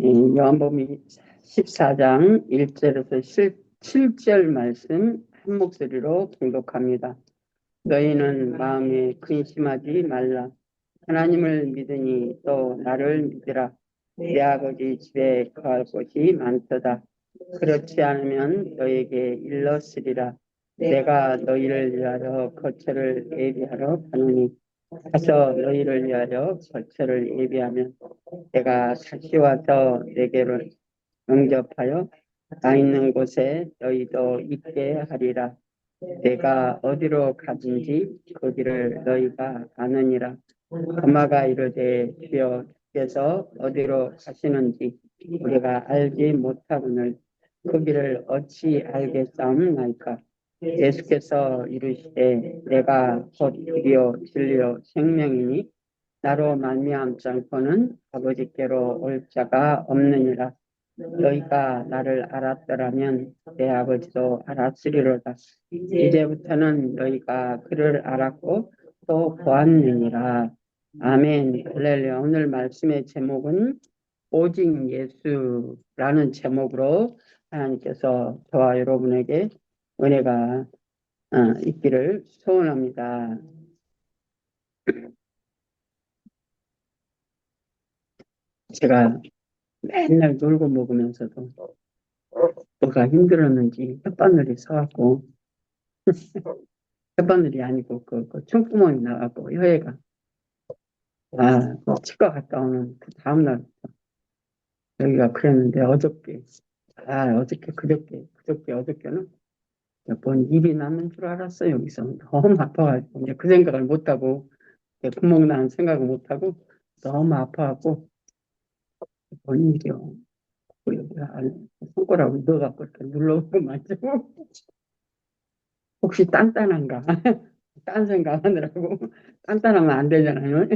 요한복음 14장 1절에서 7절 말씀 한 목소리로 봉독합니다. 너희는 마음에 근심하지 말라. 하나님을 믿으니 또 나를 믿으라. 내 아버지 집에 거할 곳이 많도다. 그렇지 않으면 너에게 일렀으리라. 내가 너희를 위하여 거처를 예비하러 가노니 가서 너희를 위하여 거처를 예비하면 내가 다시 와서 내게로 영접하여 나 있는 곳에 너희도 있게 하리라. 내가 어디로 가든지 거기를 너희가 아느니라. 도마가 이르되 주여 주께서 어디로 가시는지 우리가 알지 못하거늘 그 길을 어찌 알겠사옵나이까. 예수께서 이르시되 내가 곧 길이요 진리요 생명이니 나로 말미암지 않고는 아버지께로 올 자가 없느니라. 너희가 나를 알았더라면 내 아버지도 알았으리로다. 이제부터는 너희가 그를 알았고 또 보았느니라. 아멘. 할렐루야. 오늘 말씀의 제목은 오직 예수라는 제목으로 하나님께서 저와 여러분에게 은혜가 있기를 소원합니다. 제가 맨날 놀고 먹으면서도 뭐가 힘들었는지 혓바늘이 서갖고 혓바늘이 아니고 그 흉구멍이 나갖고 혀에가 치과 갔다 오는 그 다음날 여기가 그랬는데 어저께 어저께는 몇 번 입이 남는 줄 알았어요. 여기서 너무 아파가지고 이제 그 생각을 못하고 구멍 나는 생각을 못하고 너무 아파갖고 뭔 일이요. 여기 손가락을 넣어갖고 이렇게 눌러보고 만지고 혹시 단단한가? 딴 생각하느라고 단단하면 안 되잖아요.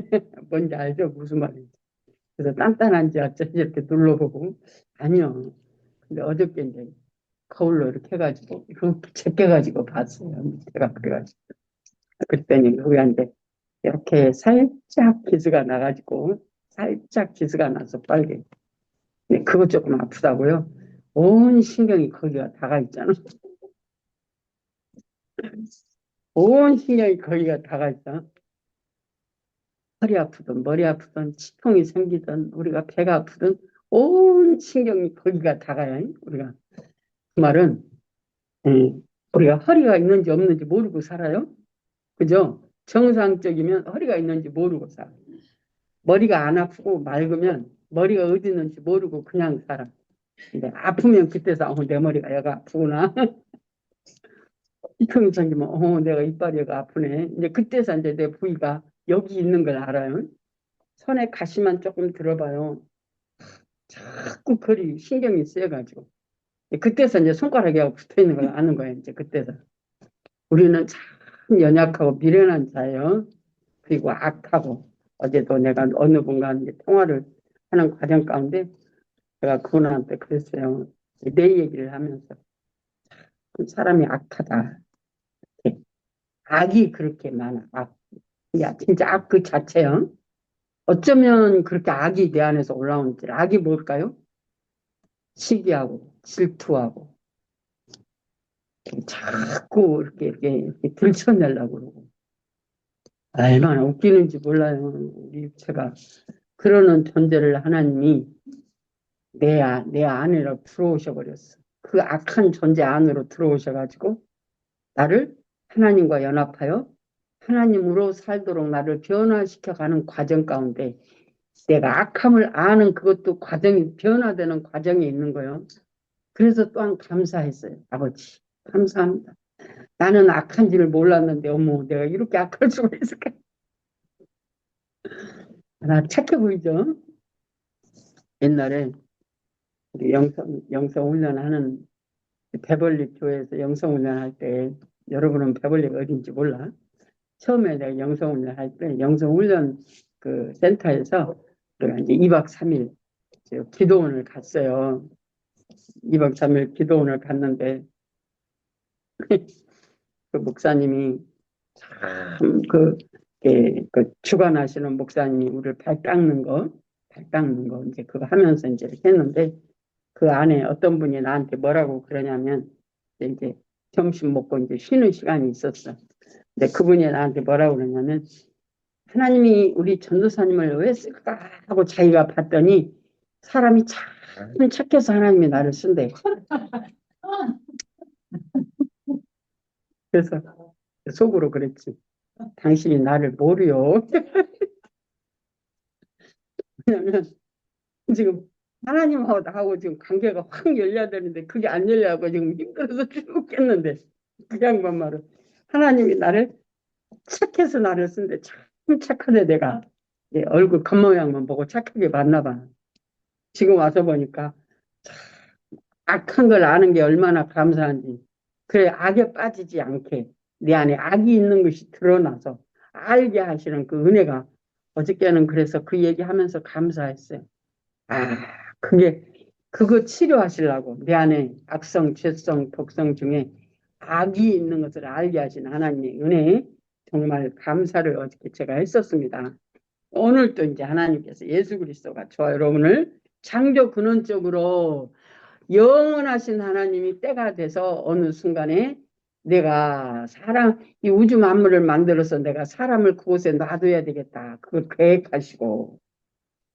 뭔지 알죠? 무슨 말인지. 그래서 단단한지 어쩐지 이렇게 눌러보고 아니요. 근데 어저께 이제 거울로 이렇게 해가지고 이렇게 제껴가지고 봤어요. 밑에가 그래가지고 그랬더니 우리한테 이렇게 살짝 기스가 나가지고 살짝 기스가 나서 빨개. 근데 그거 조금 아프다고요. 온 신경이 거기가 다가 있잖아. 온 신경이 거기가 다가 있잖아. 허리 아프든 머리 아프든 치통이 생기든 우리가 배가 아프든 온 신경이 거기가 다가요. 우리가 그 말은 우리가 허리가 있는지 없는지 모르고 살아요. 그죠? 정상적이면 허리가 있는지 모르고 살아. 머리가 안 아프고 맑으면 머리가 어디 있는지 모르고 그냥 살아. 근데 아프면 그때서 내 머리가 여가 아프구나. 이통이 생기면 내가 이빨이 여가 아프네. 이제 그때서 이제 내 부위가 여기 있는 걸 알아요. 손에 가시만 조금 들어봐요. 자꾸 거리 신경이 쓰여가지고 그때서 이제 손가락이 붙어 있는 걸 아는 거예요. 이제 그때서 우리는 참 연약하고 미련한 자예요. 그리고 악하고 어제도 내가 어느 분과 이제 통화를 하는 과정 가운데 제가 그분한테 그랬어요. 내 얘기를 하면서 사람이 악하다. 악이 그렇게 많아. 악. 야, 진짜 악 그 자체요. 어쩌면 그렇게 악이 내 안에서 올라오는지. 악이 뭘까요? 시기하고 질투하고 자꾸 이렇게 들춰내려고 그러고 얼마나 웃기는지 몰라요. 우리 육체가 그러는 존재를 하나님이 내 안으로 들어오셔 버렸어. 그 악한 존재 안으로 들어오셔가지고 나를 하나님과 연합하여 하나님으로 살도록 나를 변화시켜가는 과정 가운데 내가 악함을 아는 그것도 과정이 변화되는 과정에 있는 거예요. 그래서 또한 감사했어요. 아버지 감사합니다. 나는 악한지를 몰랐는데 어머 내가 이렇게 악할 수가 있을까? 나 착해 보이죠? 옛날에 우리 영성 훈련하는 배벌리 교회에서 영성 훈련할 때 여러분은 배벌리가 어딘지 몰라. 처음에 내가 영성 훈련할 때 영성 훈련 그 센터에서 우리가 이제 2박 3일 기도원을 갔어요. 2박 3일 기도원을 갔는데 그 목사님이 참 그 주관하시는 목사님이 우리를 발 닦는 거 발 닦는 거 이제 그거 하면서 이제 이렇게 했는데 그 안에 어떤 분이 나한테 뭐라고 그러냐면 이제 점심 먹고 이제 쉬는 시간이 있었어. 근데 그분이 나한테 뭐라고 그러냐면 하나님이 우리 전도사님을 왜 쓸까 하고 자기가 봤더니 사람이 참 착해서 하나님이 나를 쓴대. 그래서 속으로 그랬지. 당신이 나를 모르요. 왜냐면 지금 하나님하고 나하고 지금 관계가 확 열려야 되는데 그게 안 열려고 지금 힘들어서 죽겠는데 그 양반 말은 하나님이 나를 착해서 나를 쓴데 참 착하네 내가. 예, 얼굴 겉모양만 보고 착하게 봤나 봐. 지금 와서 보니까 악한 걸 아는 게 얼마나 감사한지. 그래, 악에 빠지지 않게 내 안에 악이 있는 것이 드러나서 알게 하시는 그 은혜가 어저께는 그래서 그 얘기하면서 감사했어요. 아, 그게 그거 치료하시려고 내 안에 악성, 죄성, 독성 중에 악이 있는 것을 알게 하신 하나님의 은혜에 정말 감사를 어저께 제가 했었습니다. 오늘 또 이제 하나님께서 예수 그리스도가 저와 여러분을 창조 근원적으로 영원하신 하나님이 때가 돼서 어느 순간에 내가 사람, 이 우주 만물을 만들어서 내가 사람을 그곳에 놔둬야 되겠다. 그걸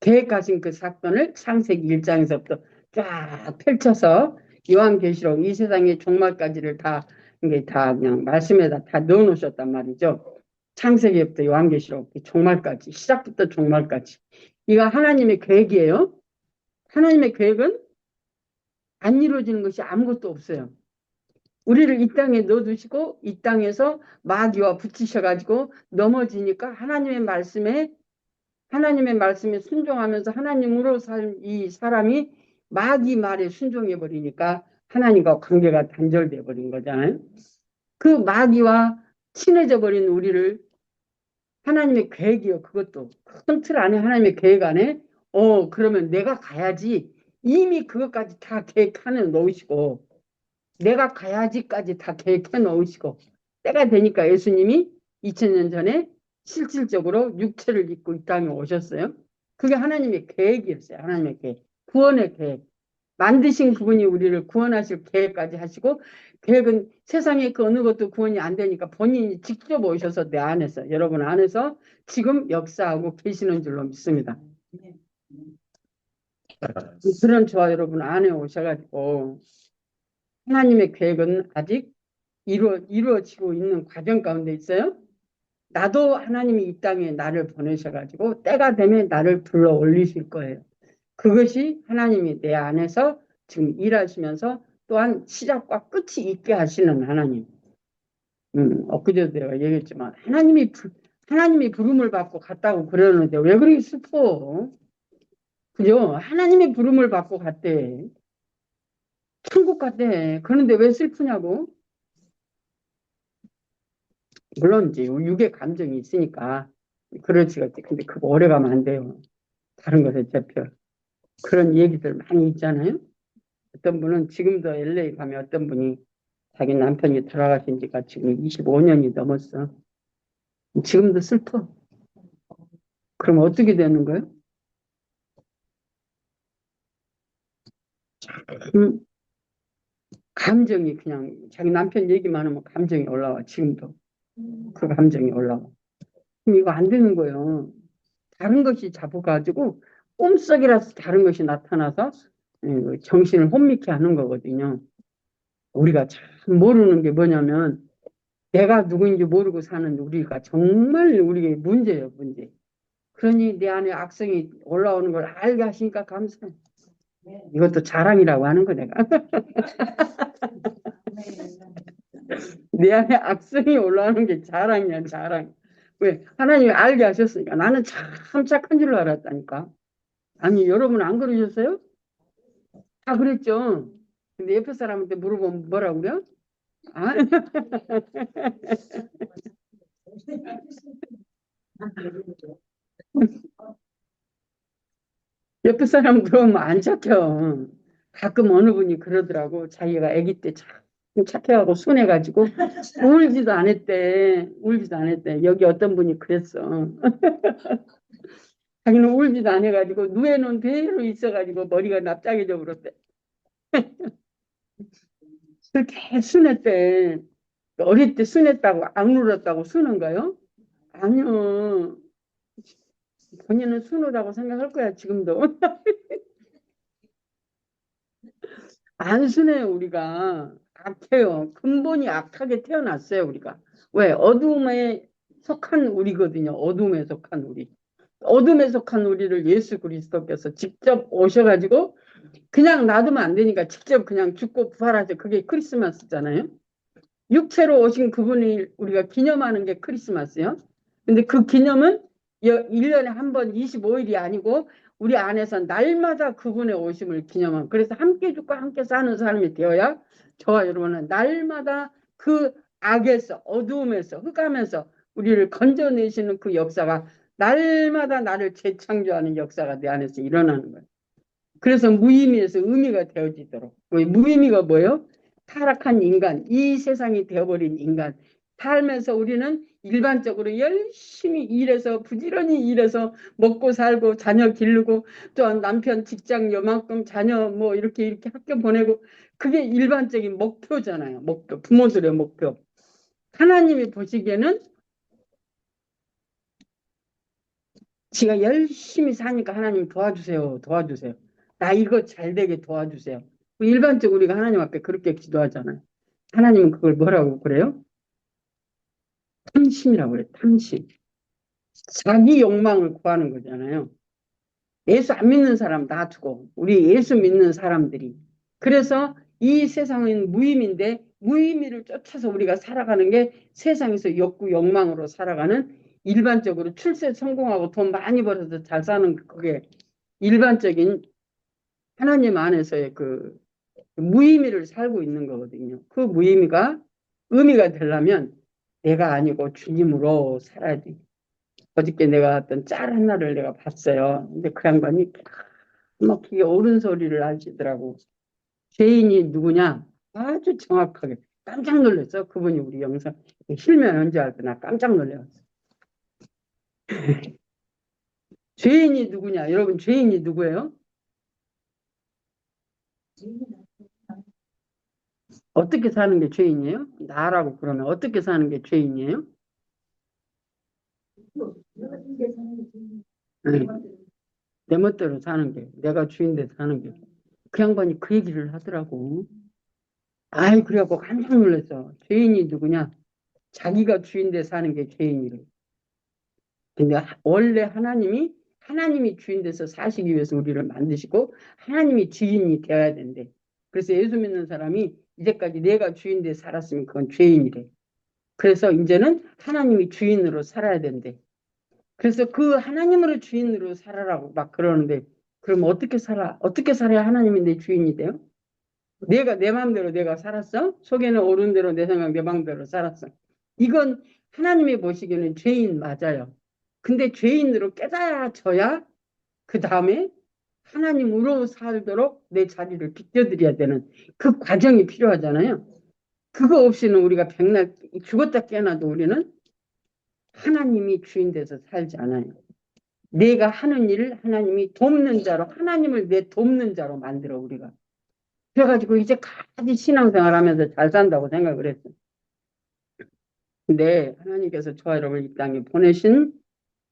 계획하신 그 사건을 창세기 1장에서부터 쫙 펼쳐서 요한계시록 이 세상의 종말까지를 다, 이게 다 그냥 말씀에다 다 넣어놓으셨단 말이죠. 창세기부터 요한계시록 종말까지, 시작부터 종말까지. 이거 하나님의 계획이에요. 하나님의 계획은 안 이루어지는 것이 아무것도 없어요. 우리를 이 땅에 넣어두시고 이 땅에서 마귀와 붙이셔가지고 넘어지니까 하나님의 말씀에 순종하면서 하나님으로 살 이 사람이 마귀 말에 순종해 버리니까 하나님과 관계가 단절돼 버린 거잖아요. 그 마귀와 친해져 버린 우리를 하나님의 계획이요. 그것도 큰 틀 안에 하나님의 계획 안에 그러면 내가 가야지 이미 그것까지 다 계획하는 놓으시고 내가 가야지까지 다 계획해 놓으시고 때가 되니까 예수님이 2000년 전에 실질적으로 육체를 입고 이 땅에 오셨어요. 그게 하나님의 계획이었어요. 하나님의 계획. 구원의 계획. 만드신 그분이 우리를 구원하실 계획까지 하시고 계획은 세상에 그 어느 것도 구원이 안 되니까 본인이 직접 오셔서 내 안에서 여러분 안에서 지금 역사하고 계시는 줄로 믿습니다. 그런 저와 여러분 안에 오셔가지고 하나님의 계획은 아직 이루어지고 있는 과정 가운데 있어요. 나도 하나님이 이 땅에 나를 보내셔가지고 때가 되면 나를 불러 올리실 거예요. 그것이 하나님이 내 안에서 지금 일하시면서 또한 시작과 끝이 있게 하시는 하나님. 엊그제도 내가 얘기했지만 하나님이 부름을 받고 갔다고 그러는데 왜 그렇게 슬퍼? 그죠? 하나님의 부름을 받고 갔대. 천국 갔대. 그런데 왜 슬프냐고? 물론 이제 육의 감정이 있으니까 그렇지겠지. 근데 그거 오래 가면 안 돼요. 다른 것에 잡혀. 그런 얘기들 많이 있잖아요. 어떤 분은 지금도 LA 가면 어떤 분이 자기 남편이 돌아가신 지가 지금 25년이 넘었어. 지금도 슬퍼. 그럼 어떻게 되는 거예요? 음, 감정이 그냥 자기 남편 얘기만 하면 감정이 올라와. 지금도 그 감정이 올라와. 그럼 이거 안 되는 거예요. 다른 것이 잡아가지고 꿈속이라서 다른 것이 나타나서 정신을 혼미케 하는 거거든요. 우리가 참 모르는 게 뭐냐면 내가 누구인지 모르고 사는 우리가 정말 우리의 문제예요, 문제. 그러니 내 안에 악성이 올라오는 걸 알게 하시니까 감사해. 이것도 자랑이라고 하는 거 내가. 내 안에 악성이 올라오는 게 자랑이야, 자랑. 왜? 하나님이 알게 하셨으니까. 나는 참 착한 줄로 알았다니까. 아니, 여러분 안 그러셨어요? 다 그랬죠. 근데 옆에 사람한테 물어보면 뭐라고 그래요? 아, 옆에 사람 그러면 안 착혀. 가끔 어느 분이 그러더라고. 자기가 아기 때 참 착해하고 순해가지고 울지도 않았대. 울지도 않았대. 여기 어떤 분이 그랬어. 자기는 울지도 안 해가지고 누에는 그대로 있어가지고 머리가 납작해져 버렸대. 그렇게 순했대. 어릴 때 순했다고 안 울었다고 순한 거요? 아니요. 본인은 순하다고 생각할 거야 지금도. 안 순해요 우리가. 악해요. 근본이 악하게 태어났어요 우리가. 왜? 어둠에 속한 우리거든요. 어둠에 속한 우리. 어둠에 속한 우리를 예수 그리스도께서 직접 오셔가지고 그냥 놔두면 안 되니까 직접 그냥 죽고 부활하죠. 그게 크리스마스잖아요. 육체로 오신 그분이 우리가 기념하는 게 크리스마스요. 근데 그 기념은 1년에 한 번 25일이 아니고 우리 안에서 날마다 그분의 오심을 기념하는. 그래서 함께 죽고 함께 사는 사람이 되어야 저와 여러분은 날마다 그 악에서 어두움에서 흑암에서 우리를 건져내시는 그 역사가 날마다 나를 재창조하는 역사가 내 안에서 일어나는 거예요. 그래서 무의미에서 의미가 되어지도록. 무의미가 뭐예요? 타락한 인간, 이 세상이 되어버린 인간. 살면서 우리는 일반적으로 열심히 일해서 부지런히 일해서 먹고 살고 자녀 기르고 또한 남편 직장 요만큼 자녀 뭐 이렇게 학교 보내고 그게 일반적인 목표잖아요. 목표, 부모들의 목표. 하나님이 보시기에는 지가 열심히 사니까 하나님 도와주세요. 도와주세요. 나 이거 잘 되게 도와주세요. 일반적으로 우리가 하나님 앞에 그렇게 기도하잖아요. 하나님은 그걸 뭐라고 그래요? 탐심이라고 그래요. 탐심. 자기 욕망을 구하는 거잖아요. 예수 안 믿는 사람 놔두고 우리 예수 믿는 사람들이. 그래서 이 세상은 무의미인데 무의미를 쫓아서 우리가 살아가는 게 세상에서 욕구 욕망으로 살아가는 일반적으로 출세 성공하고 돈 많이 벌어서 잘 사는 그게 일반적인 하나님 안에서의 그 무의미를 살고 있는 거거든요. 그 무의미가 의미가 되려면 내가 아니고 주님으로 살아야 돼. 어저께 내가 어떤 짤 하나를 내가 봤어요. 근데 그 양반이 막 그게 옳은 소리를 하시더라고. 죄인이 누구냐? 아주 정확하게. 깜짝 놀랐어. 그분이 우리 영상 실면 언제 할까? 나 깜짝 놀랐어. 죄인이 누구냐? 여러분 죄인이 누구예요? 어떻게 사는 게 죄인이에요? 나라고 그러면 어떻게 사는 게 죄인이에요? 네. 내 멋대로 사는 게, 내가 주인 돼 사는 게. 그 양반이 그 얘기를 하더라고. 아이, 그래갖고 깜짝 놀랐어. 죄인이 누구냐? 자기가 주인 돼 사는 게 죄인이래. 근데 원래 하나님이 주인 돼서 사시기 위해서 우리를 만드시고, 하나님이 주인이 되어야 된대. 그래서 예수 믿는 사람이 이제까지 내가 주인 돼 살았으면 그건 죄인이래. 그래서 이제는 하나님이 주인으로 살아야 된대. 그래서 그 하나님으로 주인으로 살아라고 막 그러는데, 그럼 어떻게 살아? 어떻게 살아야 하나님이 내 주인이 돼요? 내가 내 마음대로 내가 살았어? 속에는 옳은 대로 내 생각 내 마음대로 살았어. 이건 하나님이 보시기에는 죄인 맞아요. 근데 죄인으로 깨달아져야 그 다음에 하나님으로 살도록 내 자리를 비켜드려야 되는 그 과정이 필요하잖아요. 그거 없이는 우리가 백날 죽었다 깨어나도 우리는 하나님이 주인 돼서 살지 않아요. 내가 하는 일을 하나님이 돕는 자로 하나님을 내 돕는 자로 만들어 우리가. 그래가지고 이제까지 신앙생활 하면서 잘 산다고 생각을 했어요. 근데 하나님께서 저와 여러분을 이 땅에 보내신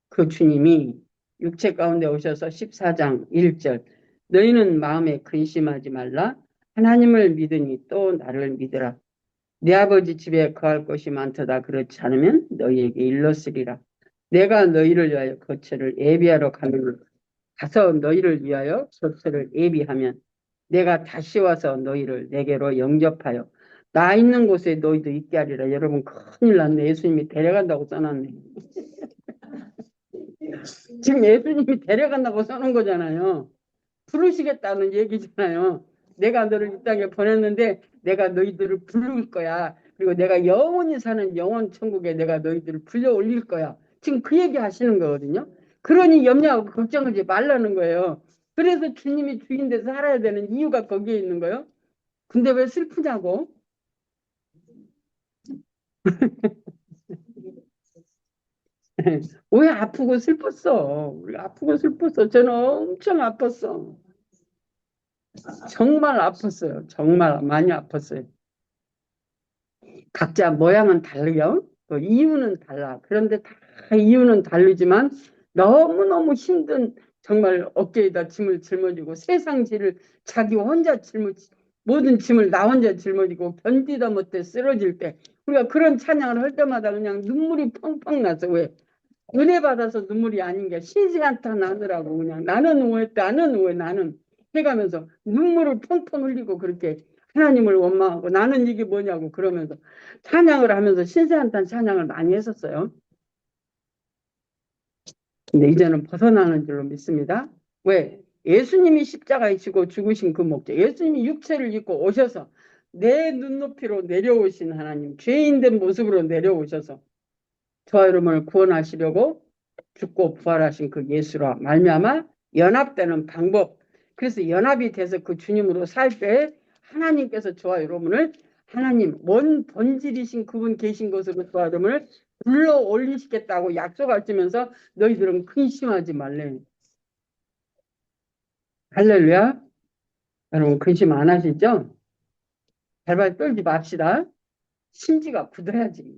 그 주님이 육체 가운데 오셔서 14장 1절 너희는 마음에 근심하지 말라 하나님을 믿으니 또 나를 믿으라 내 아버지 집에 거할 곳이 많도다 그렇지 않으면 너희에게 일렀으리라 내가 너희를 위하여 거처를 예비하러 가서 너희를 위하여 거처를 예비하면 내가 다시 와서 너희를 내게로 영접하여 나 있는 곳에 너희도 있게 하리라. 여러분 큰일 났네. 예수님이 데려간다고 써놨네. 지금 예수님이 데려간다고 써놓은 거잖아요. 부르시겠다는 얘기잖아요. 내가 너를 이 땅에 보냈는데 내가 너희들을 부를 거야. 그리고 내가 영원히 사는 영원 천국에 내가 너희들을 불려 올릴 거야. 지금 그 얘기 하시는 거거든요. 그러니 염려하고 걱정하지 말라는 거예요. 그래서 주님이 주인 돼서 살아야 되는 이유가 거기에 있는 거예요. 근데 왜 슬프냐고? 왜 아프고 슬펐어? 우리 아프고 슬펐어. 저는 엄청 아팠어. 정말 아팠어요. 정말 많이 아팠어요. 각자 모양은 다르요. 또 이유는 달라. 그런데 다 이유는 다르지만 너무너무 힘든 정말 어깨에다 짐을 짊어지고 세상 짐을 자기 혼자 모든 짐을 나 혼자 짊어지고 견디다 못해 쓰러질 때 우리가 그런 찬양을 할 때마다 그냥 눈물이 펑펑 나서 왜 은혜 받아서 눈물이 아닌 게 쉬지 않다 나느라고 그냥 나는 해가면서 눈물을 펑펑 흘리고 그렇게 하나님을 원망하고 나는 이게 뭐냐고 그러면서 찬양을 하면서 신세한탄 찬양을 많이 했었어요. 근데 이제는 벗어나는 줄로 믿습니다. 왜? 예수님이 십자가에 지고 죽으신 그 목적, 예수님이 육체를 입고 오셔서 내 눈높이로 내려오신 하나님, 죄인된 모습으로 내려오셔서 저와 여러분을 구원하시려고 죽고 부활하신 그 예수라 말미암아 연합되는 방법. 그래서 연합이 돼서 그 주님으로 살 때 하나님께서 저와 여러분을 하나님 원 본질이신 그분 계신 것으로 저와 여러분을 불러 올리시겠다고 약속하시면서 너희들은 근심하지 말래. 할렐루야. 여러분 근심 안 하시죠? 발발 떨지 맙시다. 심지가 굳어야지.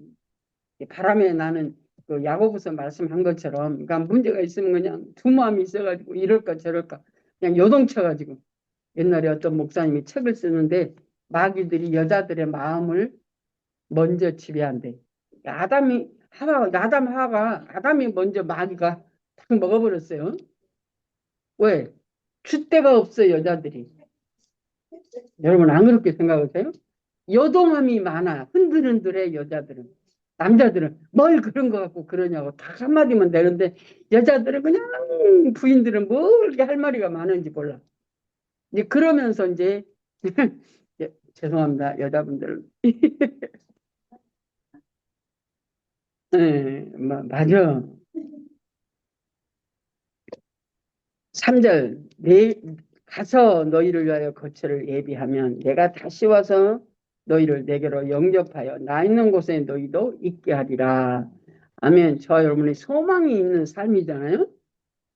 바람에 나는 그 야고보서 말씀한 것처럼 그러니까 문제가 있으면 그냥 두 마음이 있어가지고 이럴까 저럴까 그냥 요동쳐가지고 옛날에 어떤 목사님이 책을 쓰는데 마귀들이 여자들의 마음을 먼저 지배한대. 아담이 먼저 마귀가 탁 먹어버렸어요. 왜? 줏대가 없어 여자들이. 여러분 안 그렇게 생각하세요? 요동함이 많아. 흔들흔들해 여자들은. 남자들은 뭘 그런 거 갖고 그러냐고 딱 한마디면 되는데 여자들은 그냥 부인들은 뭘 이렇게 할 말이가 많은지 몰라. 이제 그러면서 이제 예, 죄송합니다 여자분들. 예, 맞아. 3절 가서 너희를 위하여 거처를 예비하면 내가 다시 와서 너희를 내게로 영접하여 나 있는 곳에 너희도 있게 하리라. 아멘. 저 여러분의 소망이 있는 삶이잖아요.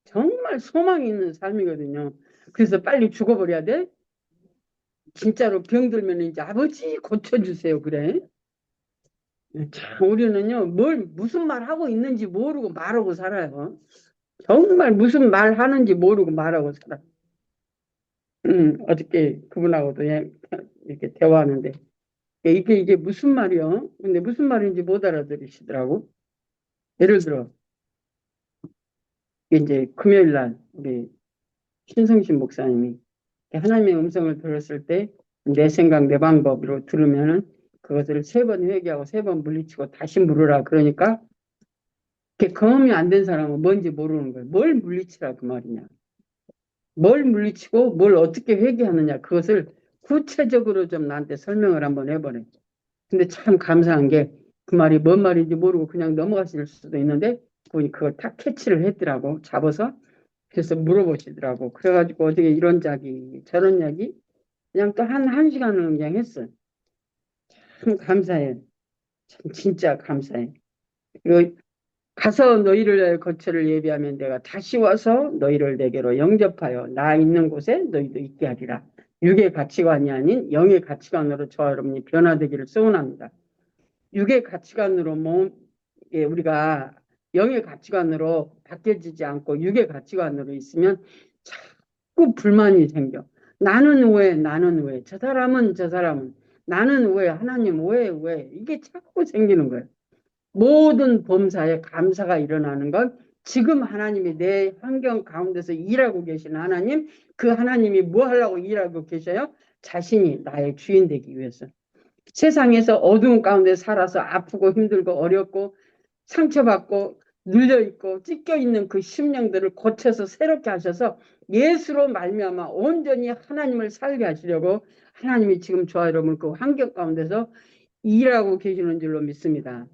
정말 소망이 있는 삶이거든요. 그래서 빨리 죽어버려야 돼. 진짜로 병들면 이제 아버지 고쳐주세요. 그래. 참 우리는요 무슨 말 하고 있는지 모르고 말하고 살아요. 정말 무슨 말 하는지 모르고 말하고 살아. 어저께 그분하고도 이렇게 대화하는데 이게 무슨 말이요? 근데 무슨 말인지 못 알아들으시더라고. 예를 들어 이제 금요일 날 우리 신성신 목사님이 하나님의 음성을 들었을 때 내 생각 내 방법으로 들으면은 그것을 3번 회개하고 3번 물리치고 다시 물으라 그러니까 그게 경험이 안 된 사람은 뭔지 모르는 거예요. 뭘 물리치라 그 말이냐. 뭘 물리치고 뭘 어떻게 회개하느냐 그것을 구체적으로 좀 나한테 설명을 한번 해보래. 근데 참 감사한 게 그 말이 뭔 말인지 모르고 그냥 넘어가실 수도 있는데 그분이 그걸 딱 캐치를 했더라고. 잡아서 그래서 물어보시더라고. 그래가지고 어떻게 이런 이야기 저런 이야기 그냥 또 한 시간을 그냥 했어. 참 감사해. 참 진짜 감사해. 그리고 가서 너희를 위하여 거처를 예비하면 내가 다시 와서 너희를 내게로 영접하여 나 있는 곳에 너희도 있게 하리라. 육의 가치관이 아닌 영의 가치관으로 저와 여러분이 변화되기를 소원합니다. 육의 가치관으로 우리가 영의 가치관으로 바뀌어지지 않고 육의 가치관으로 있으면 자꾸 불만이 생겨. 나는 왜, 저 사람은, 나는 왜, 하나님 왜, 이게 자꾸 생기는 거예요. 모든 범사에 감사가 일어나는 건 지금 하나님이 내 환경 가운데서 일하고 계신 하나님, 그 하나님이 뭐 하려고 일하고 계셔요? 자신이 나의 주인 되기 위해서. 세상에서 어두운 가운데 살아서 아프고 힘들고 어렵고 상처받고 눌려있고 찢겨있는 그 심령들을 고쳐서 새롭게 하셔서 예수로 말미암아 온전히 하나님을 살게 하시려고 하나님이 지금 저와 여러분 그 환경 가운데서 일하고 계시는 줄로 믿습니다.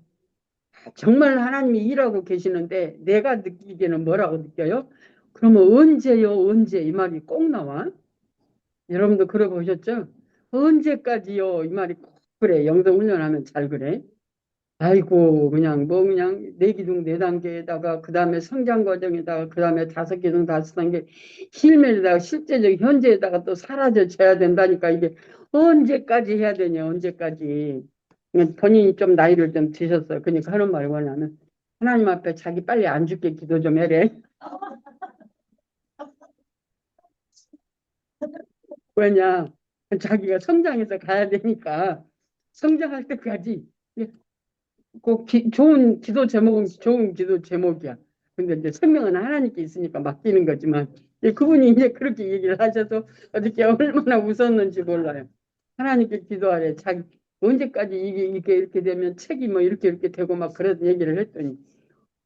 정말 하나님이 일하고 계시는데 내가 느끼기에는 뭐라고 느껴요? 그러면 언제요? 언제? 이 말이 꼭 나와. 여러분도 그래 보셨죠? 언제까지요? 이 말이 꼭 그래. 영성 훈련하면 잘 그래. 아이고, 그냥, 그냥, 네 기둥 네 단계에다가, 그 다음에 성장 과정에다가, 그 다음에 다섯 기둥 다섯 단계, 실면에다가, 실제적 현재에다가 또 사라져줘야 된다니까, 이게 언제까지 해야 되냐, 언제까지. 그냥 본인이 좀 나이를 좀 드셨어요. 그러니까 하는 말이 뭐냐면, 하나님 앞에 자기 빨리 안 죽게 기도 좀 해래. 왜냐, 자기가 성장해서 가야 되니까, 성장할 때까지 꼭 좋은 기도 제목은 좋은 기도 제목이야. 근데 이제 설명은 하나님께 있으니까 맡기는 거지만 그분이 이제 그렇게 얘기를 하셔서 어저께 얼마나 웃었는지 몰라요. 하나님께 기도하래. 자기 언제까지 이게 이렇게 되면 책이 뭐 이렇게 되고 막 그런 얘기를 했더니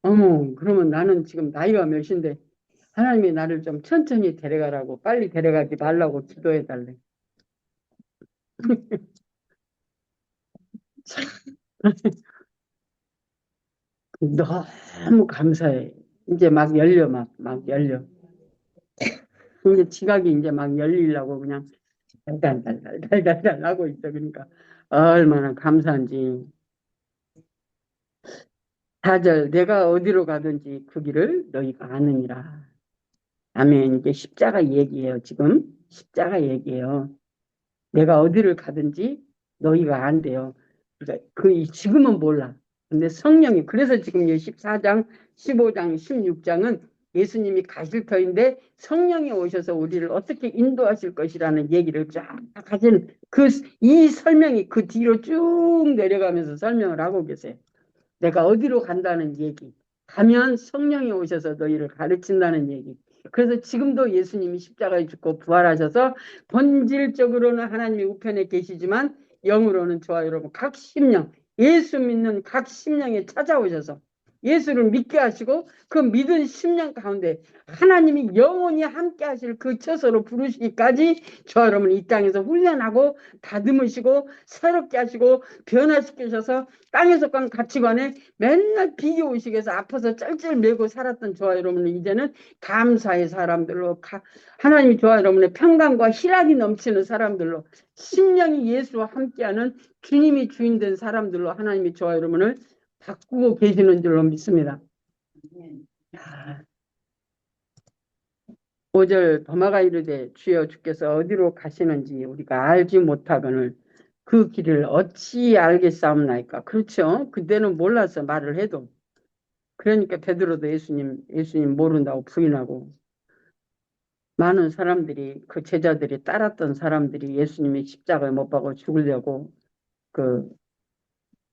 어머 그러면 나는 지금 나이가 몇인데 하나님이 나를 좀 천천히 데려가라고 빨리 데려가지 말라고 기도해 달래. 너무 감사해. 이제 막 열려 막 열려. 이제 지각이 이제 막 열리려고 그냥 달달달달달달 하고 있어. 그러니까 얼마나 감사한지. 4절 내가 어디로 가든지 그 길을 너희가 아느니라. 아멘. 이게 십자가 얘기예요. 지금 십자가 얘기예요. 내가 어디를 가든지 너희가 안돼요. 그러니까 지금은 몰라. 근데 성령이 그래서 지금 14장, 15장, 16장은 예수님이 가실 터인데 성령이 오셔서 우리를 어떻게 인도하실 것이라는 얘기를 쫙 가진 이 설명이 그 뒤로 쭉 내려가면서 설명을 하고 계세요. 내가 어디로 간다는 얘기. 가면 성령이 오셔서 너희를 가르친다는 얘기. 그래서 지금도 예수님이 십자가에 죽고 부활하셔서 본질적으로는 하나님의 우편에 계시지만 영으로는 저와 여러분 각 심령, 예수 믿는 각 심령에 찾아오셔서 예수를 믿게 하시고 그 믿은 심령 가운데 하나님이 영원히 함께 하실 그 처소로 부르시기까지 저와 여러분 이 땅에서 훈련하고 다듬으시고 새롭게 하시고 변화시키셔서 땅에서 간 가치관에 맨날 비교의식에서 아파서 쩔쩔 매고 살았던 저와 여러분은 이제는 감사의 사람들로 하나님이 저와 여러분의 평강과 희락이 넘치는 사람들로 심령이 예수와 함께하는 주님이 주인 된 사람들로 하나님이 저와 여러분을 바꾸고 계시는 줄로 믿습니다. 5절 도마가 이르되 주여 주께서 어디로 가시는지 우리가 알지 못하거늘 그 길을 어찌 알겠사옵나이까. 그렇죠. 그때는 몰라서 말을 해도. 그러니까 베드로도 예수님 모른다고 부인하고 많은 사람들이 그 제자들이 따랐던 사람들이 예수님이 십자가에 못 박아 죽으려고 그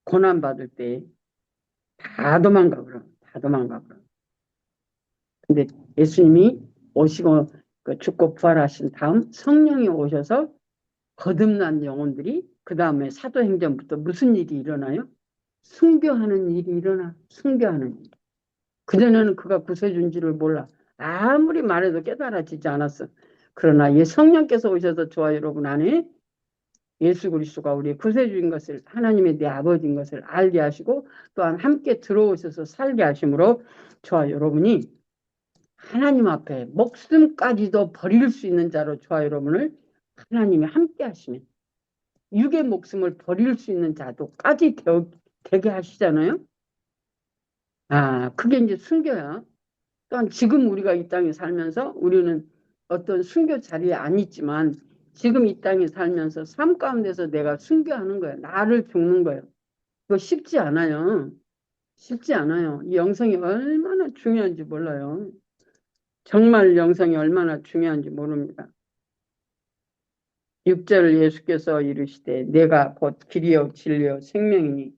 고난 받을 때 다 도망가 그럼 다 도망가 그럼. 근데 예수님이 오시고 그 죽고 부활하신 다음 성령이 오셔서 거듭난 영혼들이 그 다음에 사도행전부터 무슨 일이 일어나요? 순교하는 일이 일어나. 순교하는 일. 그전에는 그가 구세주인지를 몰라. 아무리 말해도 깨달아지지 않았어. 그러나 이 성령께서 오셔서 저와 여러분 안에 예수 그리스도가 우리의 구세주인 것을 하나님의 내 아버지인 것을 알게 하시고 또한 함께 들어오셔서 살게 하심으로 저와 여러분이 하나님 앞에 목숨까지도 버릴 수 있는 자로 저와 여러분을 하나님이 함께 하시면 육의 목숨을 버릴 수 있는 자도까지 되게 하시잖아요. 그게 이제 순교야. 또한 지금 우리가 이 땅에 살면서 우리는 어떤 순교 자리에 안 있지만 지금 이 땅에 살면서 삶 가운데서 내가 순교하는 거예요. 나를 죽는 거예요. 그거 쉽지 않아요. 쉽지 않아요. 이 영성이 얼마나 중요한지 몰라요. 정말 영성이 얼마나 중요한지 모릅니다. 6절 예수께서 이르시되 내가 곧 길이요 진리요 생명이니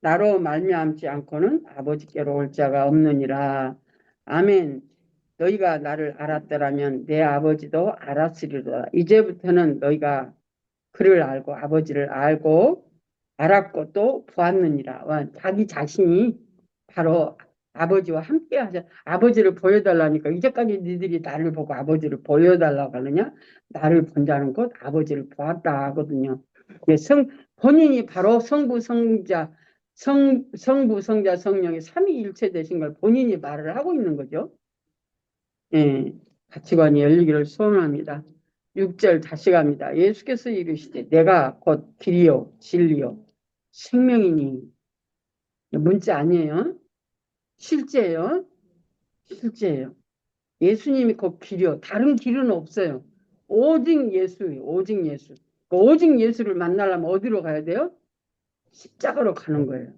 나로 말미암지 않고는 아버지께로 올 자가 없느니라. 아멘. 너희가 나를 알았더라면 내 아버지도 알았으리로다. 이제부터는 너희가 그를 알고 아버지를 알고 알았고 또 보았느니라. 자기 자신이 바로 아버지와 함께 하자. 아버지를 보여달라니까 이제까지 니들이 나를 보고 아버지를 보여달라고 하느냐? 나를 본다는 것 아버지를 보았다 하거든요. 본인이 바로 성부 성자 성부 성자 성령의 삼위일체 되신 걸 본인이 말을 하고 있는 거죠. 예, 가치관이 열리기를 소원합니다. 6절 다시 갑니다. 예수께서 이르시되 내가 곧 길이요 진리요 생명이니 문자 아니에요. 실제예요. 실제예요. 예수님이 그 길이요. 다른 길은 없어요. 오직 예수예요. 오직 예수. 그 오직 예수를 만나려면 어디로 가야 돼요? 십자가로 가는 거예요.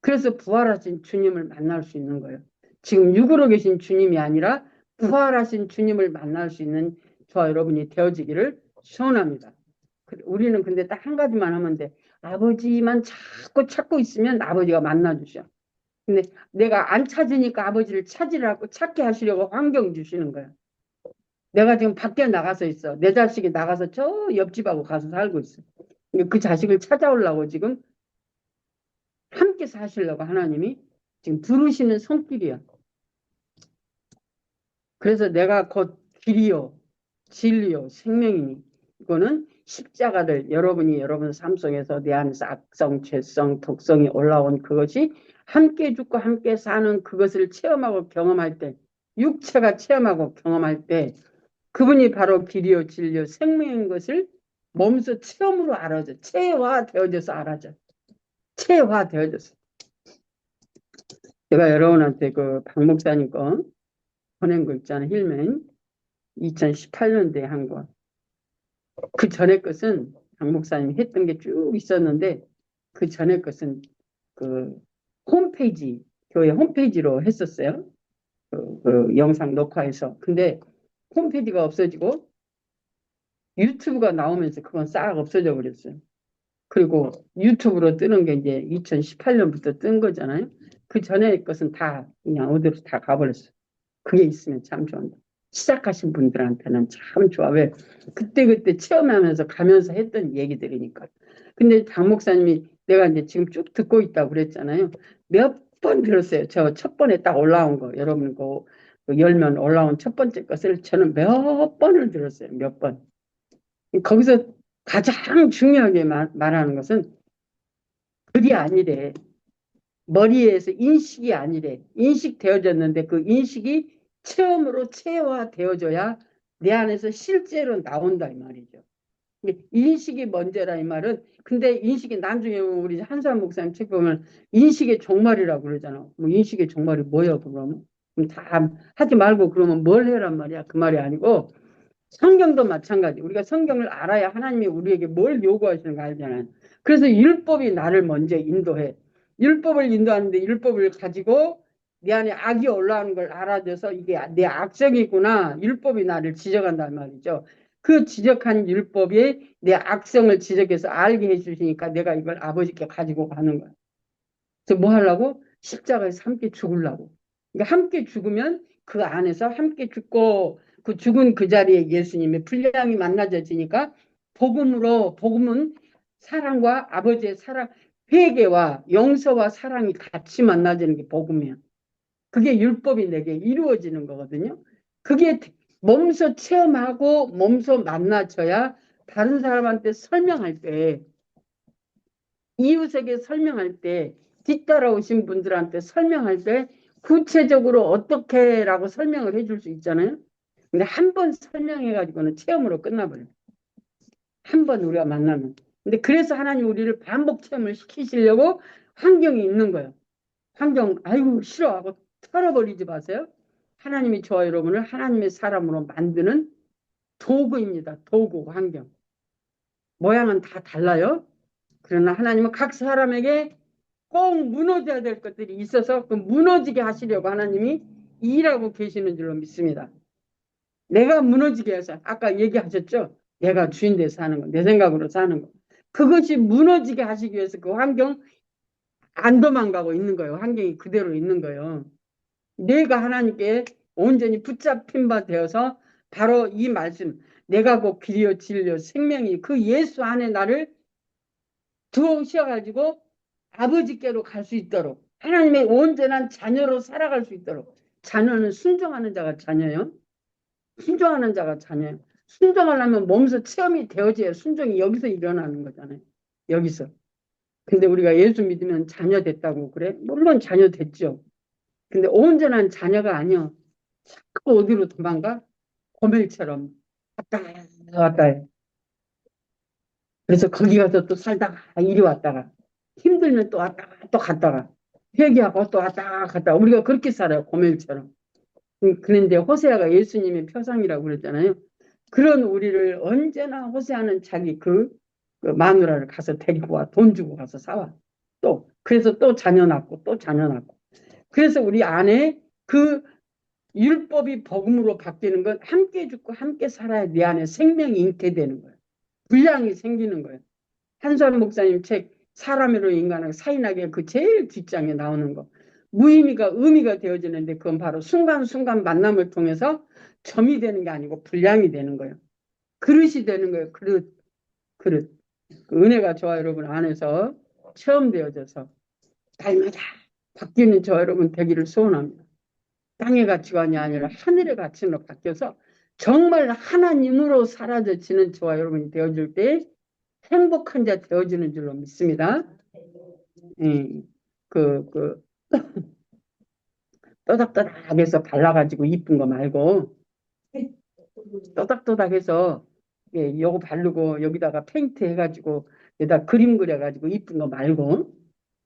그래서 부활하신 주님을 만날 수 있는 거예요. 지금 육으로 계신 주님이 아니라 부활하신 주님을 만날 수 있는 저와 여러분이 되어지기를 소원합니다. 우리는 근데 딱 한 가지만 하면 돼. 아버지만 자꾸 찾고 있으면 아버지가 만나주셔. 근데 내가 안 찾으니까 아버지를 찾으라고 찾게 하시려고 환경 주시는 거야. 내가 지금 밖에 나가서 있어. 내 자식이 나가서 저 옆집하고 가서 살고 있어. 그 자식을 찾아오려고 지금 함께 사시려고 하나님이 지금 부르시는 손길이야. 그래서 내가 곧 길이요, 진리요, 생명이니 이거는 십자가를 여러분이 여러분 삶 속에서 내 안에서 악성, 죄성, 독성이 올라온 그것이 함께 죽고 함께 사는 그것을 체험하고 경험할 때 육체가 체험하고 경험할 때 그분이 바로 길이요, 진리요, 생명인 것을 몸소 체험으로 알아줘. 체화되어져서 알아줘. 체화되어져서. 제가 여러분한테 그 박 목사님 거 보낸 거 있잖아요. 힐맨. 2018년도에 한 거. 그 전에 것은 박 목사님이 했던 게 쭉 있었는데 그 전에 것은 그 홈페이지, 교회 홈페이지로 했었어요. 그 영상 녹화해서. 근데 홈페이지가 없어지고 유튜브가 나오면서 그건 싹 없어져 버렸어요. 그리고 유튜브로 뜨는 게 이제 2018년부터 뜬 거잖아요. 그 전에 것은 다 그냥 어디로 다 가버렸어요. 그게 있으면 참 좋은데. 시작하신 분들한테는 참 좋아. 왜? 그때그때 체험하면서 가면서 했던 얘기들이니까. 근데 박 목사님이 내가 이제 지금 쭉 듣고 있다고 그랬잖아요. 몇 번 들었어요. 저 첫 번에 딱 올라온 거. 여러분 그 열면 올라온 첫 번째 것을 저는 몇 번을 들었어요. 몇 번. 거기서 가장 중요하게 말하는 것은 글이 아니래. 머리에서 인식이 아니래. 인식되어졌는데 그 인식이 체험으로 체화되어져야 내 안에서 실제로 나온다 이 말이죠. 인식이 먼저라 이 말은 근데 인식이 나중에 우리 한수환 목사님 책 보면 인식의 종말이라고 그러잖아. 뭐 인식의 종말이 뭐야 그러면? 그럼 다 하지 말고 그러면 뭘 해란 말이야? 그 말이 아니고 성경도 마찬가지. 우리가 성경을 알아야 하나님이 우리에게 뭘 요구하시는 거 알잖아요. 그래서 율법이 나를 먼저 인도해. 율법을 인도하는데 율법을 가지고 내 안에 악이 올라오는 걸 알아줘서 이게 내 악성이구나. 율법이 나를 지적한단 말이죠. 그 지적한 율법이 내 악성을 지적해서 알게 해주시니까 내가 이걸 아버지께 가지고 가는 거야. 그래서 뭐 하려고? 십자가에서 함께 죽으려고. 그러니까 함께 죽으면 그 안에서 함께 죽고 그 죽은 그 자리에 예수님의 분량이 만나져지니까 복음은 사랑과 아버지의 사랑, 회개와 용서와 사랑이 같이 만나지는 게 복음이야. 그게 율법이 내게 이루어지는 거거든요. 그게 몸소 체험하고 몸소 만나져야 다른 사람한테 설명할 때 이웃에게 설명할 때 뒤따라오신 분들한테 설명할 때 구체적으로 어떻게라고 설명을 해줄 수 있잖아요. 근데 한 번 설명해가지고는 체험으로 끝나버려요. 한 번 우리가 만나면. 근데 그래서 하나님 우리를 반복 체험을 시키시려고 환경이 있는 거예요. 환경 아이고 싫어하고 털어버리지 마세요. 하나님이 저와 여러분을 하나님의 사람으로 만드는 도구입니다. 도구 환경. 모양은 다 달라요. 그러나 하나님은 각 사람에게 꼭 무너져야 될 것들이 있어서 그 무너지게 하시려고 하나님이 일하고 계시는 줄로 믿습니다. 내가 무너지게 해서 아까 얘기하셨죠? 내가 주인 돼서 사는 거, 내 생각으로 사는 거. 그것이 무너지게 하시기 위해서 그 환경 안 도망가고 있는 거예요. 환경이 그대로 있는 거예요. 내가 하나님께 온전히 붙잡힌 바 되어서 바로 이 말씀 내가 곧 길이요 진리요 생명이 그 예수 안에 나를 두어오셔가지고 아버지께로 갈 수 있도록 하나님의 온전한 자녀로 살아갈 수 있도록 자녀는 순종하는 자가 자녀요. 순종하는 자가 자녀요. 순종하려면 몸소 체험이 되어져야 순종이 여기서 일어나는 거잖아요. 여기서. 근데 우리가 예수 믿으면 자녀 됐다고 그래? 물론 자녀 됐죠. 근데 온전한 자녀가 아니요. 자꾸 어디로 도망가? 고멜처럼 왔다 갔다 해. 그래서 거기 가서 또 살다가 이리 왔다가 힘들면 또 왔다가 또 갔다가 회개하고 또 왔다 갔다 우리가 그렇게 살아요. 고멜처럼. 그런데 호세아가 예수님의 표상이라고 그랬잖아요. 그런 우리를 언제나 호세아는 자기 그 마누라를 가서 데리고 와. 돈 주고 가서 사와. 또 그래서 또 자녀 낳고 또 자녀 낳고. 그래서 우리 안에 그 율법이 복음으로 바뀌는 건 함께 죽고 함께 살아야 내 안에 생명이 잉태되는 거예요. 분량이 생기는 거예요. 한수환 목사님 책 사람으로 인간하고 사인하게 그 제일 뒷장에 나오는 거. 무의미가 의미가 되어지는데 그건 바로 순간순간 만남을 통해서 점이 되는 게 아니고 분량이 되는 거예요. 그릇이 되는 거예요. 그릇. 그 은혜가 저와 여러분 안에서 체험되어져서 날마다 바뀌는 저와 여러분 되기를 소원합니다. 땅의 가치관이 아니라 하늘의 가치로 바뀌어서 정말 하나님으로 사라져지는 저와 여러분이 되어질 때 행복한 자 되어지는 줄로 믿습니다. 그 또닥또닥해서 발라가지고 이쁜 거 말고 또닥또닥해서 요거 바르고 여기다가 페인트 해가지고 여기다 그림 그려가지고 이쁜 거 말고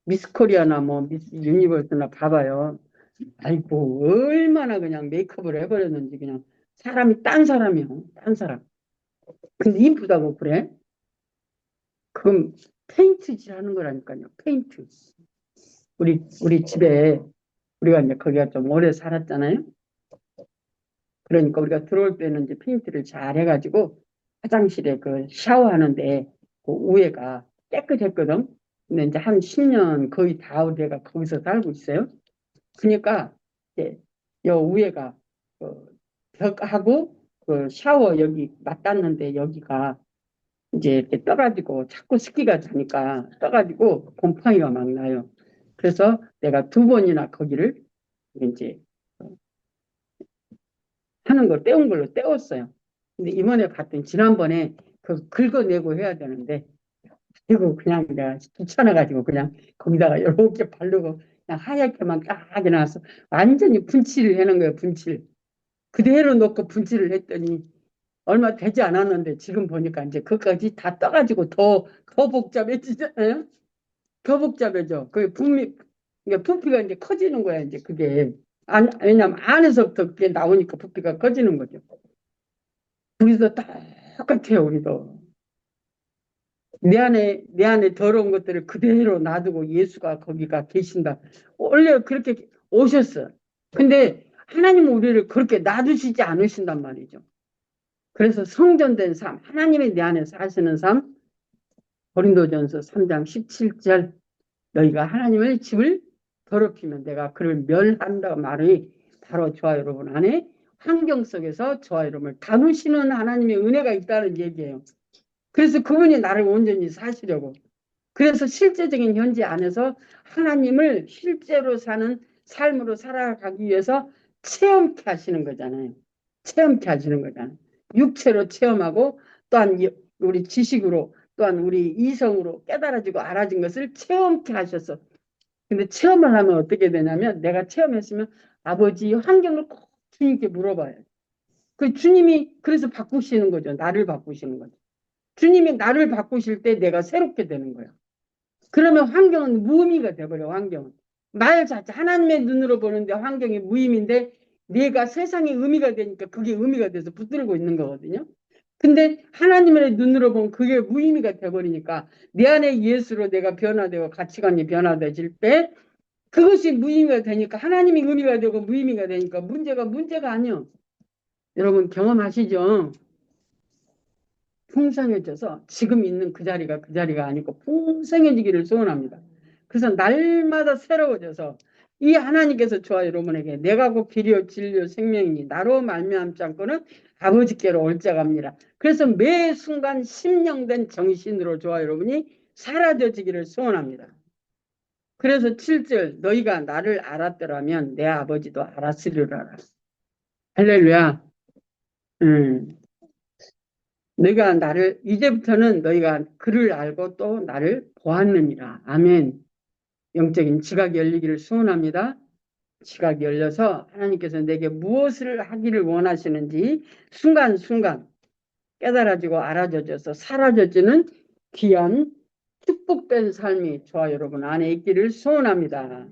미스 코리아나 뭐 미스 유니버스나 봐봐요. 아이고 얼마나 그냥 메이크업을 해버렸는지 그냥 사람이 딴 사람이요. 딴 사람. 근데 이쁘다고 그래? 그럼 페인트질 하는 거라니까요. 페인트. 우리 집에 우리가 이제 거기가 좀 오래 살았잖아요. 그러니까 우리가 들어올 때는 이제 페인트를 잘 해가지고 화장실에 그 샤워하는데 그 우에가 깨끗했거든. 근데 이제 한 10년 거의 다 내가 거기서 살고 있어요. 그러니까 이제 요 우에가 그 벽하고 그 샤워 여기 맞닿는데 여기가 이제 이렇게 떠가지고 자꾸 습기가 자니까 떠가지고 곰팡이가 막 나요. 그래서 내가 2번이나 거기를 이제 하는 걸 떼운 걸로 떼웠어요. 근데 이번에 봤더니 지난번에 그 긁어내고 해야 되는데 이거 그냥 내가 귀찮아가지고 그냥 거기다가 이렇게 바르고 그냥 하얗게만 까게 나와서 완전히 분칠을 해놓은 거예요. 분칠 그대로 놓고 분칠을 했더니 얼마 되지 않았는데 지금 보니까 이제 그까지 다 떠가지고 더 복잡해지잖아요. 더 복잡해져. 그 부피가 이제 커지는 거야. 이제 그게 왜냐면 안에서부터 그게 나오니까 부피가 커지는 거죠. 우리도 똑같아요. 우리도 내 안에 더러운 것들을 그대로 놔두고 예수가 거기가 계신다. 원래 그렇게 오셨어. 근데 하나님은 우리를 그렇게 놔두시지 않으신단 말이죠. 그래서 성전된 삶, 하나님이 내 안에 사시는 삶, 고린도전서 3장 17절 너희가 하나님의 집을 더럽히면 내가 그를 멸한다 말이 바로 저와 여러분 안에 환경 속에서 저와 여러분을 다루시는 하나님의 은혜가 있다는 얘기예요. 그래서 그분이 나를 온전히 사시려고. 그래서 실제적인 현재 안에서 하나님을 실제로 사는 삶으로 살아가기 위해서 체험케 하시는 거잖아요. 체험케 하시는 거잖아요. 육체로 체험하고 또한 우리 지식으로 또한 우리 이성으로 깨달아지고 알아진 것을 체험케 하셔서 근데 체험을 하면 어떻게 되냐면 내가 체험했으면 아버지 환경을 꼭 주님께 물어봐요. 그 주님이 그래서 바꾸시는 거죠. 나를 바꾸시는 거죠. 주님이 나를 바꾸실 때 내가 새롭게 되는 거예요. 그러면 환경은 무의미가 돼버려. 환경은 말 자체 하나님의 눈으로 보는데 환경이 무의미인데 내가 세상에 의미가 되니까 그게 의미가 돼서 붙들고 있는 거거든요. 근데 하나님의 눈으로 보면 그게 무의미가 돼버리니까 내 안에 예수로 내가 변화되고 가치관이 변화되질 때 그것이 무의미가 되니까 하나님이 의미가 되고 무의미가 되니까 문제가 아니요. 여러분 경험하시죠? 풍성해져서 지금 있는 그 자리가 그 자리가 아니고 풍성해지기를 소원합니다. 그래서 날마다 새로워져서 이 하나님께서 저와 여러분에게 내가 곧 길이요 진리요 생명이니 나로 말미암지 않고는 아버지께로 올 자가 없느니라. 그래서 매 순간 심령된 정신으로 저와 여러분이 사라져지기를 소원합니다. 그래서 7절 너희가 나를 알았더라면 내 아버지도 알았으리라. 할렐루야. 너희가 나를 이제부터는 너희가 그를 알고 또 나를 보았느니라. 아멘. 영적인 지각이 열리기를 소원합니다. 지각이 열려서 하나님께서 내게 무엇을 하기를 원하시는지 순간순간 깨달아지고 알아져져서 사라져지는 귀한 축복된 삶이 저와 여러분 안에 있기를 소원합니다.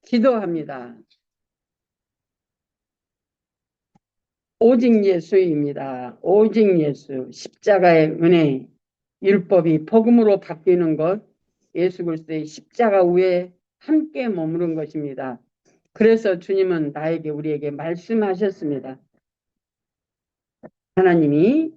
기도합니다. 오직 예수입니다. 오직 예수. 십자가의 은혜, 율법이 복음으로 바뀌는 것, 예수 그리스도의 십자가 위에 함께 머무른 것입니다. 그래서 주님은 나에게 우리에게 말씀하셨습니다. 하나님이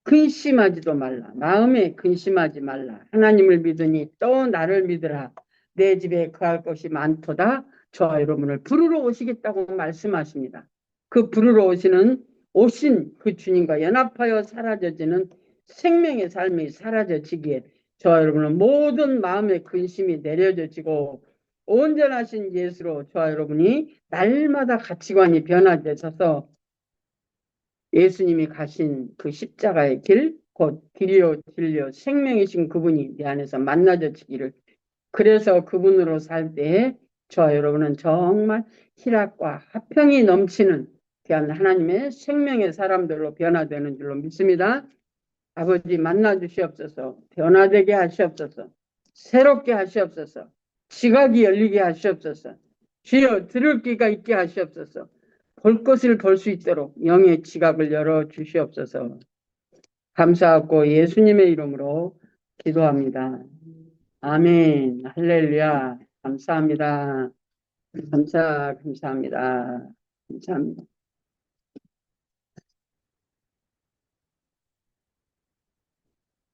근심하지도 말라. 마음에 근심하지 말라. 하나님을 믿으니 또 나를 믿으라. 내 집에 거할 것이 많도다. 저와 여러분을 부르러 오시겠다고 말씀하십니다. 그 부르러 오신 그 주님과 연합하여 사라져지는 생명의 삶이 사라져지기에 저와 여러분은 모든 마음의 근심이 내려져지고 온전하신 예수로 저와 여러분이 날마다 가치관이 변화되셔서 예수님이 가신 그 십자가의 길, 곧 길이요 진리요 생명이신 그분이 내 안에서 만나져지기를, 그래서 그분으로 살 때에 저와 여러분은 정말 희락과 화평이 넘치는 귀한 하나님의 생명의 사람들로 변화되는 줄로 믿습니다. 아버지 만나 주시옵소서. 변화되게 하시옵소서. 새롭게 하시옵소서. 지각이 열리게 하시옵소서. 주여 들을 귀가 있게 하시옵소서. 볼 것을 볼 수 있도록 영의 지각을 열어 주시옵소서. 감사하고 예수님의 이름으로 기도합니다. 아멘. 할렐루야. 감사합니다. 감사합니다. 감사합니다.